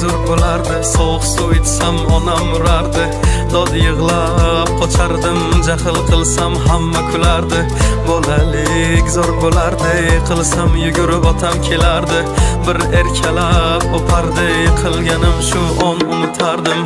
zo'r bo'lardi. Sovuq suv ichsam onam urardi. Dod yig'lab qochardim, jahl qilsam hamma kulardi. Bolalik zo'r bo'lardi, qilsam yugurib otam kelardi. Bir erkalab o'pardi, qilganim shu on unutardim.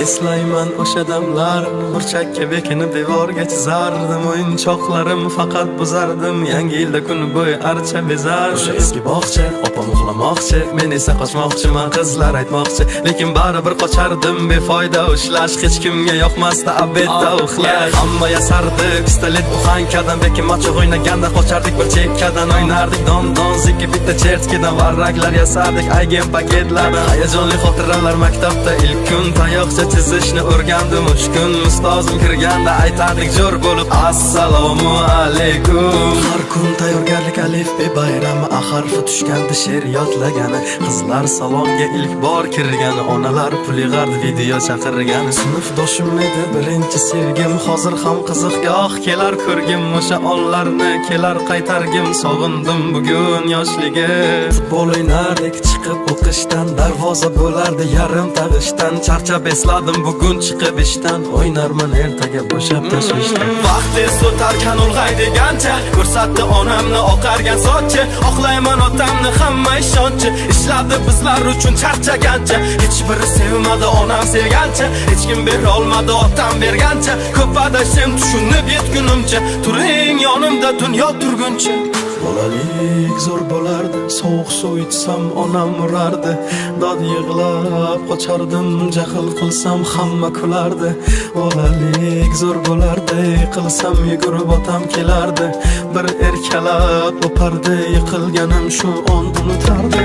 Eslayman o'sha damlar, burchakka bekinib devorga chizardim. O'yinchoqlarim faqat buzardim, yangi yilda kun bo'yi archa bezar. O'sha eski bog'cha, opam uxlamoqchi, men esa qochmoqchiman, qizlar aytmoqchi. Lekin baribir qochardim, befoyda ushlash, hech kimga yoqmasdi abedda uxlash. Hamma yasardi, pistolet buxankadan, bekin macho o'ynaganda qochardik bir chekkadan. O'ynardik don zikki bitta chertkidan, varraklar yasardik aygen paketlardan. Hayajonli xotiralar maktabda ilk kun, tayoqcha chizishni o'rgandim uch kun. Ustozim kirganda aytardik jo'r bo'lib assalomu alaykum. Har kun tayyorgarlik alif be bayrami, harfi tushganda she'r yodlagani. Qizlar salonga ilk bor kirgani, onalar pul yig'ardi, video chaqirgani. Sinfdoshim edi birinchi sevgim, hozir ham qiziqgoh kelar ko'rgim. O'sha onlarni kelar qaytargim, sog'indim bugun yoshligim. Futbol o'ynardik chiqib o'qishdan, darvoza bo'lardi yarim tag'ishdan. Charchab esladim bugun chiqib ishdan, o'ynarman ertaga bo'shab tashvishdan. Vaqt tez o'tarkan ulg'ay degancha, ko'rsatdi onamni oqargan sochi. Oqlayman otamni hamma ishonchi, ishladi bizlar uchun charchagancha. Hech biri sevmadi onam sevgancha, hech kim bera olmadi otam bergancha. Ko'p adashim tushunib yetgunimcha, turing yonimda dunyo turguncha. Bolalik zo'r bo'lardi, sovuq suv ichsam onam urardi. Dod yig'lab qochardim, jahl qilsam hamma kulardi. Bolalik zo'r bo'lardi, qilsam yugurib otam kelardi. Bir erkalab o'pardi, yiqilganim shu on unutardi.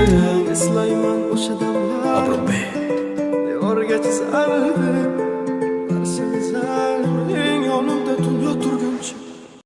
Eslayman o'sha damlar, devorga chizardi.